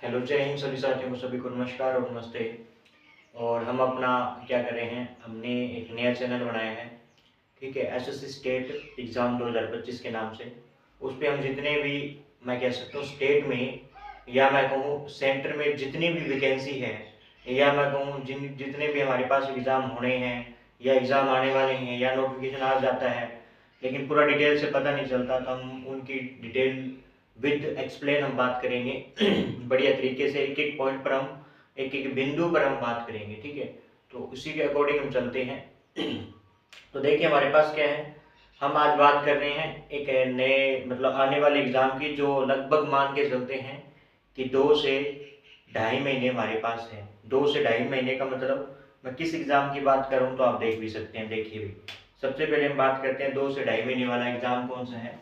Hello, जय हिंद सभी साथियों को, सभी को नमस्कार और नमस्ते। और हम अपना क्या कर रहे हैं, हमने एक नया चैनल बनाया है, ठीक है, एसएससी स्टेट एग्ज़ाम 2025 के नाम से। उस पे हम जितने भी, मैं कह सकता हूँ स्टेट में या मैं कहूँ सेंटर में जितनी भी वैकेंसी है, या मैं कहूँ जितने भी हमारे पास एग्ज़ाम होने हैं या एग्ज़ाम आने वाले हैं या नोटिफिकेशन आ जाता है लेकिन पूरा डिटेल से पता नहीं चलता, तो हम उनकी डिटेल विद एक्सप्लेन हम बात करेंगे बढ़िया तरीके से। एक एक पॉइंट पर हम, एक एक बिंदु पर हम बात करेंगे, ठीक है। तो उसी के अकॉर्डिंग हम चलते हैं। तो देखिए हमारे पास क्या है, हम आज बात कर रहे हैं एक नए मतलब आने वाले एग्ज़ाम की, जो लगभग मान के चलते हैं कि 2 से ढाई महीने हमारे पास है। 2 से ढाई महीने का मतलब मैं किस एग्ज़ाम की बात कर रहा हूँ तो आप देख भी सकते हैं। देखिए भी, सबसे पहले हम बात करते हैं 2 से ढाई महीने वाला एग्ज़ाम कौन सा है।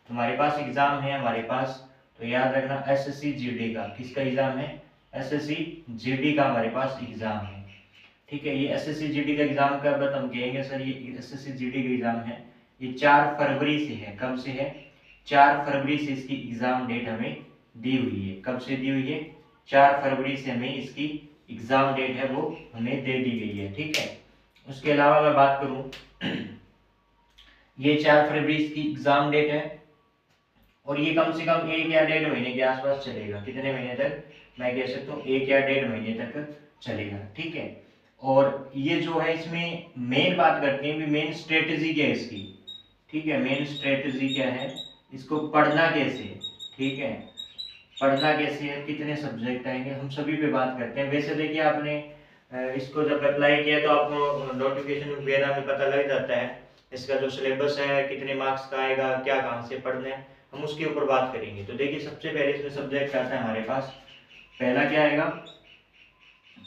तो हमारे पास एग्ज़ाम है, हमारे पास, तो याद रखना एसएससी जीडी का। किसका एग्ज़ाम है? एसएससी जीडी का हमारे पास एग्ज़ाम है, ठीक है। ये एसएससी जीडी का एग्ज़ाम कब है, हम कहेंगे सर ये एसएससी जीडी का एग्ज़ाम है, ये 4 फरवरी से है। कब से है? 4 फरवरी से इसकी एग्ज़ाम डेट हमें दी हुई है। कब से दी हुई है? 4 फरवरी से हमें इसकी एग्ज़ाम डेट है वो हमें दे दी गई है, ठीक है। उसके अलावा मैं बात करूँ ये 4 फरवरी इसकी एग्ज़ाम डेट है, और ये कम से कम 1 या 1.5 महीने के आसपास चलेगा। कितने महीने तक? मैं कह सकता हूँ 1 या 1.5 महीने तक चलेगा, ठीक है। और ये जो है, इसमें मेन बात करते हैं, मेन स्ट्रेटजी क्या है इसकी, ठीक है। मेन स्ट्रेटजी क्या है, इसको पढ़ना कैसे, ठीक है। पढ़ना कैसे है, कितने सब्जेक्ट आएंगे, हम सभी पे बात करते हैं। वैसे देखिए आपने इसको जब अप्लाई किया तो आपको नोटिफिकेशन वगैरह में पता लग जाता है इसका जो सिलेबस है कितने मार्क्स का आएगा, क्या कहाँ से पढ़ना है, हम उसके ऊपर बात करेंगे। तो देखिए सबसे पहले इसमें सब्जेक्ट आता है हमारे पास, पहला क्या आएगा,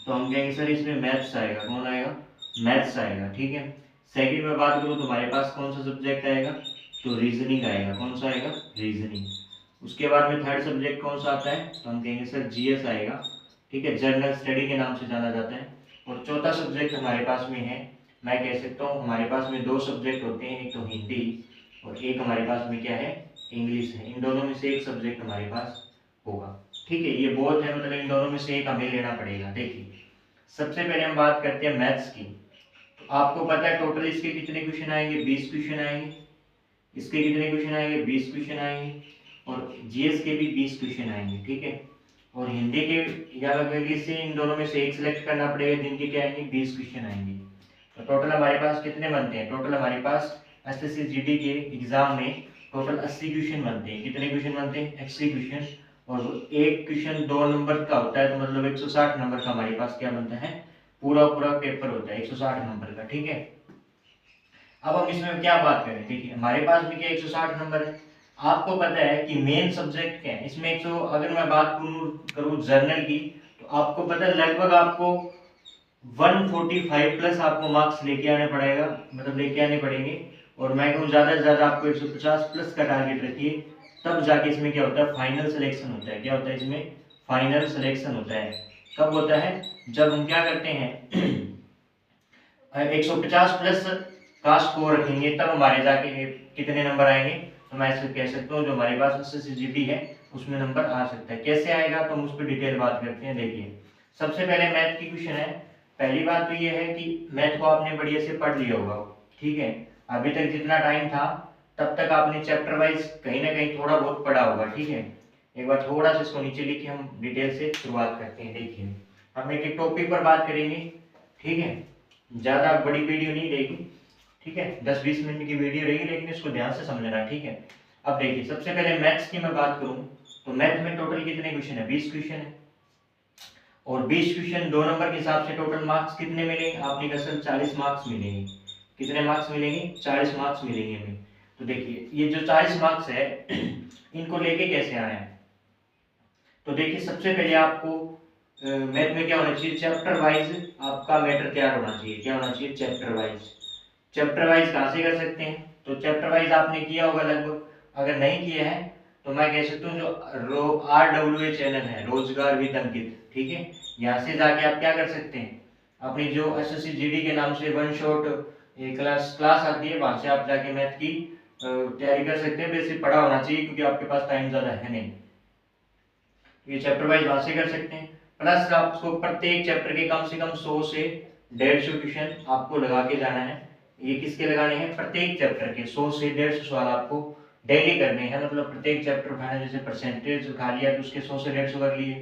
तो हम कहेंगे सर इसमें मैथ्स आएगा। कौन आएगा? मैथ्स आएगा, ठीक है। सेकंड में बात करूँ तो हमारे पास कौन सा सब्जेक्ट आएगा, तो रीजनिंग आएगा। कौन सा आएगा? रीजनिंग। उसके बाद में थर्ड सब्जेक्ट कौन सा आता है, तो हम कहेंगे सर जीएस आएगा, ठीक है, जनरल स्टडी के नाम से जाना जाता है। और चौथा सब्जेक्ट हमारे पास में है, मैं कह सकता हूँ हमारे पास में 2 सब्जेक्ट होते हैं, एक तो हिंदी और एक हमारे पास में क्या है, इंग्लिश है। इन दोनों में से एक सब्जेक्ट हमारे पास होगा, ठीक है। ये बहुत है, मतलब इन दोनों में से एक हमें लेना पड़ेगा। देखिए सबसे पहले हम बात करते हैं मैथ्स की। तो आपको पता है टोटल इसके कितने क्वेश्चन आएंगे, 20 क्वेश्चन आएंगे। इसके कितने क्वेश्चन आएंगे? 20 क्वेश्चन आएंगे। और जीएस के भी 20 क्वेश्चन आएंगे, ठीक है। और हिंदी के या इंग्लिश से इन दोनों में से एक सिलेक्ट करना पड़ेगा, जिनके क्या आएंगे, 20 क्वेश्चन आएंगे। तो टोटल हमारे पास कितने बनते हैं? टोटल हमारे पास एसएससी जीडी के एग्जाम में टोटल 80 क्वेश्चन बनते हैं। कितने क्वेश्चन बनते हैं? 80 क्वेश्चन। और एक क्वेश्चन 2 नंबर का होता है, तो मतलब 160 नंबर का हमारे पास क्या बनता है, पूरा पूरा पेपर होता है 160 नंबर का, ठीक है। अब हम इसमें क्या बात करें, देखिए हमारे पास भी क्या 160 नंबर है। आपको पता है कि मेन सब्जेक्ट क्या है इसमें 100, अगर मैं बात करूं जर्नल की, तो आपको पता है लगभग आपको 145 प्लस आपको मार्क्स लेके आने पड़ेगा, मतलब लेके आने पड़ेंगे। और मैं कहूँ ज्यादा से ज्यादा आपको 150 प्लस का टारगेट रखिए, तब जाके इसमें क्या होता है, फाइनल सिलेक्शन होता है। क्या होता है इसमें? फाइनल सिलेक्शन होता है। कब होता है? जब हम क्या करते हैं 150 प्लस का स्कोर रखेंगे, तब हमारे जाके कितने नंबर आएंगे, तो मैं ऐसे कह सकता हूँ जो हमारे पास एसएससी है उसमें नंबर आ सकता है। कैसे आएगा, तो हम उस पर डिटेल बात करते हैं। देखिए सबसे पहले मैथ की क्वेश्चन है। पहली बात तो ये है कि मैथ को आपने बढ़िया से पढ़ लिया होगा, ठीक है। अभी तक जितना टाइम था तब तक आपने चैप्टर वाइज कहीं ना कहीं थोड़ा बहुत पढ़ा होगा, ठीक है। एक बार थोड़ा सा इसको नीचे लिखे हम डिटेल से शुरुआत करते हैं। देखिए हम एक एक टॉपिक पर बात करेंगे, ठीक है। ज्यादा बड़ी वीडियो नहीं रहेगी, ठीक है, 10-20 मिनट की वीडियो रहेगी, लेकिन इसको ध्यान से समझना, ठीक है। अब देखिए सबसे पहले मैथ्स की मैं बात करूं, तो मैथ में टोटल कितने क्वेश्चन है? 20 क्वेश्चन है। और 20 क्वेश्चन 2 नंबर के हिसाब से टोटल मार्क्स कितने मिलेंगे? आपने कहा सर 40 मार्क्स मिलेंगे। कितने मार्क्स मिलेंगे? 40 मार्क्स मिलेंगे हमें। तो देखिए ये जो 40 मार्क्स है इनको लेके कैसे आना है, तो देखिए सबसे पहले आपको मैथ में क्या होना चाहिए, चैप्टर वाइज आपका मैटर तैयार होना चाहिए। क्या होना चाहिए? Chapter wise. चैप्टर वाइज कहाँ से कर सकते हैं, तो चैप्टर वाइज आपने किया होगा लगभग, अगर नहीं किया है तो मैं कह सकता हूँ जो RWA चैनल है, रोजगार विद अंकित, ठीक है, यहाँ से जाके आप क्या कर सकते हैं, अपनी जो एसएससी जीडी के नाम से वन शॉट क्लास क्लास आती है, वहां से आप जाके मैथ की तैयारी कर सकते हैं। वैसे पढ़ा होना चाहिए क्योंकि आपके पास टाइम ज्यादा है नहीं। ये चैप्टर वाइज वहां से कर सकते हैं। प्लस आपको प्रत्येक चैप्टर के कम से कम 100 से 150 क्वेश्चन आपको लगा के जाना है। ये किसके लगाने हैं? प्रत्येक चैप्टर के 100 से 150 सवाल आपको डेली करने हैं। मतलब प्रत्येक चैप्टर उठाना, जैसे परसेंटेज उठा लिया तो उसके 100 से 150 कर लिए,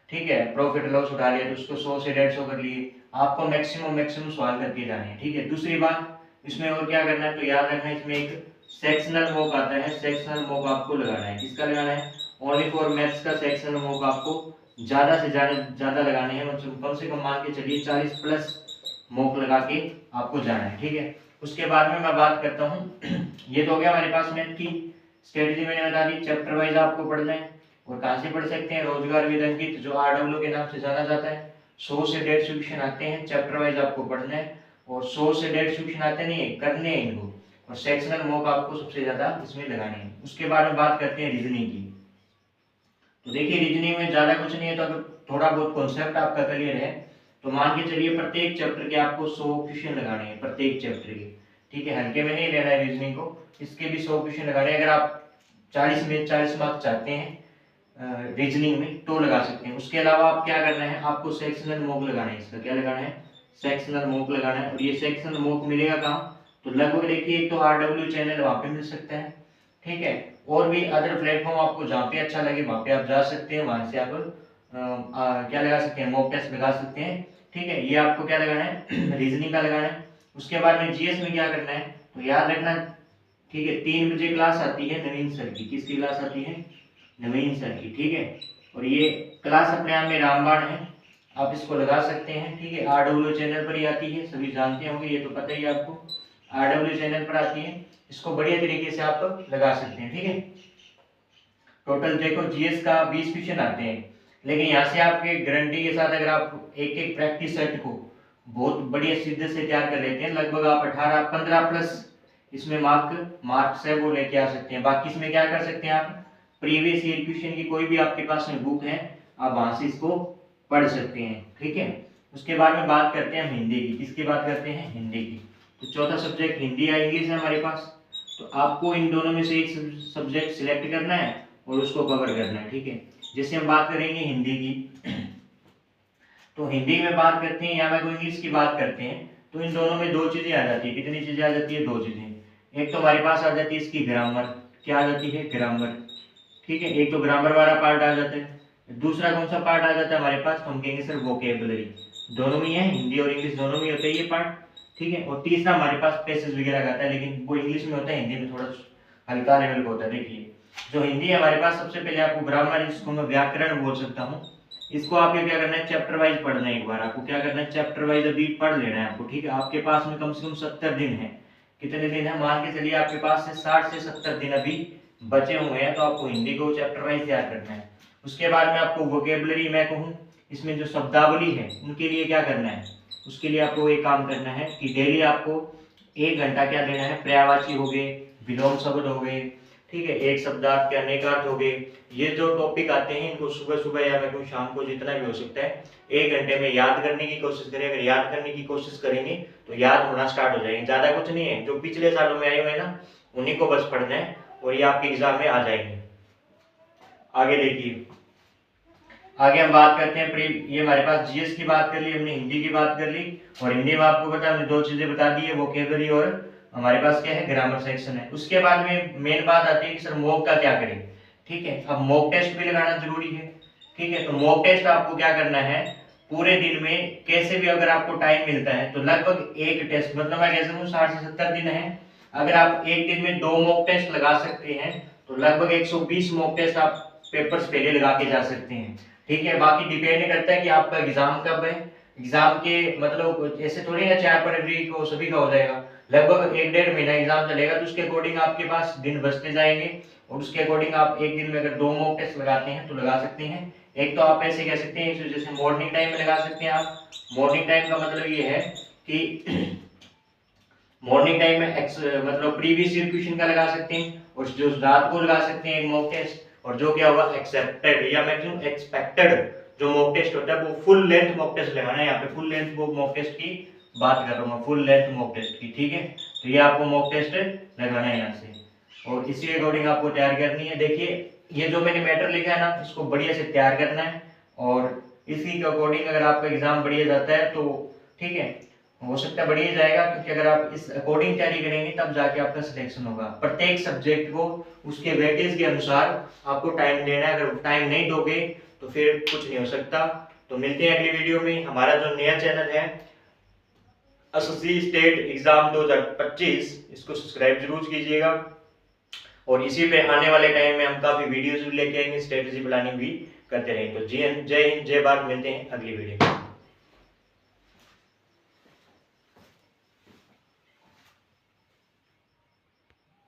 ठीक है। प्रॉफिट लॉस उठा लिया तो उसको 100 से 150 कर लिए। आपको मैक्सिमम सवाल करके जाने हैं, ठीक है। दूसरी बात इसमें और क्या करना है, तो याद रखना है इसमें एक सेक्शनल मॉक आता है। सेक्शनल मॉक आपको लगाना है। किसका लगाना है? ओनली फॉर मैथ्स का सेक्शनल मॉक आपको ज्यादा से ज्यादा लगाने हैं। मतलब कम से कम मान के चलिए 40 प्लस मॉक लगा के आपको जाना है, ठीक है। उसके बाद में मैं बात करता हूँ ये तो हो गया हमारे पास मैथ की स्ट्रेटेजी, मैंने बता दी। चैप्टर वाइज आपको पढ़ना है और कहाँ से पढ़ सकते हैं? रोजगार विद अंकित, जो RW के नाम से जाना जाता है। 100 से 150 क्वेश्चन आते हैं, चैप्टर वाइज आपको पढ़ना है और 100 से 150 क्वेश्चन आते नहीं है, करने हैं इनको। और सेक्शनल मॉक आपको सबसे ज्यादा इसमें लगाने हैं। उसके बाद में बात करते हैं रीजनिंग की। तो देखिए रीजनिंग में ज्यादा कुछ नहीं है, तो अगर थोड़ा बहुत कॉन्सेप्ट आपका क्लियर है तो मान के चलिए प्रत्येक चैप्टर के आपको 100 क्वेश्चन लगाने हैं, प्रत्येक चैप्टर के, ठीक है। हल्के में नहीं लेना है रीजनिंग को, इसके भी 100 क्वेश्चन लगाने हैं। अगर आप 40 में 40 मार्क्स चाहते हैं रीजनिंग में तो लगा सकते हैं। उसके अलावा आप क्या करना है, आपको सेक्शनल मॉक लगाना है। इसका क्या लगाना है? सेक्शनल मॉक लगाना है। और ये सेक्शनल मॉक मिलेगा कहाँ? तो लगभग देखिए एक तो RW चैनल वहां पे मिल सकता है, ठीक है। और भी अदर प्लेटफॉर्म आपको जहाँ पे अच्छा लगे वहां पे आप जा सकते हैं। वहां से आप क्या लगा सकते हैं? मॉक टेस्ट लगा सकते हैं, ठीक है। ये आपको क्या लगाना है? रीजनिंग का लगाना है। उसके बाद में GS में क्या करना है, तो याद रखना, ठीक है। 3 बजे क्लास आती है नवीन सर की। किसकी क्लास आती है? नवीन सर की, ठीक है। और ये क्लास अपने आप में रामबाण है, आप इसको लगा सकते हैं, ठीक है। RW चैनल पर ही आती है, सभी जानते होंगे, ये तो पता ही है आपको। RW चैनल पर आती है, इसको बढ़िया तरीके से आप लगा सकते हैं, ठीक है। टोटल देखो GS का 20 क्वेश्चन आते हैं, लेकिन यहाँ से आपके गारंटी के साथ अगर आप एक एक प्रैक्टिस सेट को बहुत बढ़िया सीधे से तैयार कर लेते हैं, लगभग आप 18-15 प्लस इसमें मार्क्स है वो लेके आ सकते हैं। बाकी इसमें क्या कर सकते हैं, आप प्रीवियस ईयर क्वेश्चन की कोई भी आपके पास में बुक है, आप वहां से इसको पढ़ सकते हैं, ठीक है। उसके बाद में बात करते हैं हम हिंदी की। किसकी बात करते हैं? हिंदी की। तो चौथा सब्जेक्ट हिंदी या इंग्लिश है हमारे पास, तो आपको इन दोनों में से एक सब्जेक्ट सिलेक्ट करना है और उसको कवर करना है, ठीक है। जैसे हम बात करेंगे हिंदी की, तो हिंदी में बात करते हैं या मैं कोई इंग्लिश की बात करते हैं, तो इन दोनों में दो चीजें आ जाती है। कितनी चीजें आ जाती है? 2 चीजें। एक तो हमारे पास आ जाती है इसकी ग्रामर। क्या आ जाती है? ग्रामर, ठीक है। एक तो ग्रामर वाला पार्ट आ जाता है। दूसरा कौन सा पार्ट आ जाता है हमारे पास, तो हम कहेंगे सर वोकेबलरी। दोनों में है, हिंदी और इंग्लिश दोनों में होता है ये पार्ट, ठीक है। और तीसरा हमारे पास पैसेज वगैरह का आता है, लेकिन वो इंग्लिश में होता है, हिंदी में थोड़ा हल्का लेवल का होता है। देखिए जो हिंदी है हमारे पास, सबसे पहले आपको ग्रामर, जिसको मैं व्याकरण बोल सकता हूँ, इसको आपको क्या करना है? चैप्टर वाइज पढ़ना है। एक बार आपको क्या करना है? चैप्टर वाइज अभी पढ़ लेना है आपको, ठीक है। आपके पास में कम से कम 70 दिन है। कितने दिन है? मान के चलिए आपके पास से 60 से 70 दिन अभी बचे हुए हैं, तो आपको हिंदी को चैप्टर वाइज तैयार करना है। उसके बाद में आपको वोकेबलरी, मैं कहूँ इसमें जो शब्दावली है उनके लिए क्या करना है, उसके लिए आपको एक काम करना है कि डेली आपको 1 घंटा क्या देना है? पर्यायवाची हो गए, विलोम शब्द हो गए, ठीक है, एक शब्दार्थ के अनेक अर्थ हो गए। ये जो टॉपिक आते हैं इनको सुबह सुबह या मैं कहूँ शाम को जितना भी हो सकता है 1 घंटे में याद करने की कोशिश करें। अगर याद करने की कोशिश करेंगे तो याद होना स्टार्ट हो जाएंगे। ज्यादा कुछ नहीं है, जो पिछले सालों में आए हुए हैं ना उन्हीं को बस पढ़ना है और ये आपके एग्जाम में आ जाएंगे। आगे देखिए, आगे हम बात करते हैं ये हमारे पास GS की बात कर ली हमने, हिंदी की बात कर ली, और हिंदी में आपको पता हमने 2 चीजें बता दी है, वोकेबलरी और हमारे पास क्या है? ग्रामर सेक्शन है। उसके बाद में मेन बात आती है कि सर मॉक का क्या करें, ठीक है। अब मॉक टेस्ट भी लगाना जरूरी है, ठीक है। तो मॉक टेस्ट आपको क्या करना है, पूरे दिन में कैसे भी अगर आपको टाइम मिलता है तो लगभग एक टेस्ट, मतलब मैं कह सकता हूँ 60 से 70 दिन है, अगर आप एक दिन में 2 मॉक टेस्ट लगा सकते हैं तो लगभग 120 मॉक टेस्ट आप पेपर्स पहले लगा के जा सकते हैं, ठीक है। बाकी डिपेंड करता है कि आपका एग्जाम कब है। एग्जाम के मतलब ऐसे थोड़ी ना 4 फरवरी को सभी का हो जाएगा, लगभग 1-1.5 महीना एग्जाम चलेगा, तो उसके अकॉर्डिंग आपके पास दिन बचते जाएंगे और उसके अकॉर्डिंग आप एक दिन में अगर 2 मॉक टेस्ट लगाते हैं तो लगा सकते हैं। एक तो आप ऐसे कह सकते हैं जैसे मॉर्निंग टाइम में लगा सकते हैं आप। मॉर्निंग टाइम का मतलब ये है कि मॉर्निंग टाइम में मतलब प्रीवियस ईयर क्वेश्चन का लगा सकते हैं और जो रात को लगा सकते हैं एक मॉक टेस्ट, और जो क्या होगा एक्सेप्टेड या मैक्सिमम एक्सपेक्टेड जो मॉक टेस्ट होता है वो फुल लेंथ मॉक टेस्ट लगाना है। यहाँ पे फुल लेंथ मॉक टेस्ट की बात कर रहा हूँ, फुल लेंथ मॉक टेस्ट की, ठीक है। तो ये आपको मॉक टेस्ट लगाना है यहाँ से और इसी अकॉर्डिंग आपको तैयार करनी है। देखिए ये जो मैंने मैटर लिखा है ना, इसको बढ़िया से तैयार करना है और इसी के अकॉर्डिंग अगर आपका एग्जाम बढ़िया जाता है तो ठीक है, हो सकता है बढ़िया जाएगा, क्योंकि अगर आप इस अकॉर्डिंग तैयारी करेंगे तब जाके आपका सिलेक्शन होगा। प्रत्येक सब्जेक्ट को उसके वेटेज के अनुसार आपको टाइम देना है, अगर टाइम नहीं दोगे तो फिर कुछ नहीं हो सकता। तो मिलते हैं अगली वीडियो में। हमारा जो नया चैनल है एसएससी स्टेट एग्जाम 2025, इसको सब्सक्राइब जरूर कीजिएगा और इसी पे आने वाले टाइम में हम काफी वीडियोस भी लेके आएंगे, स्ट्रेटेजी प्लानिंग भी करते रहेंगे। तो जय हिंद, जय भारत, मिलते हैं अगली वीडियो में।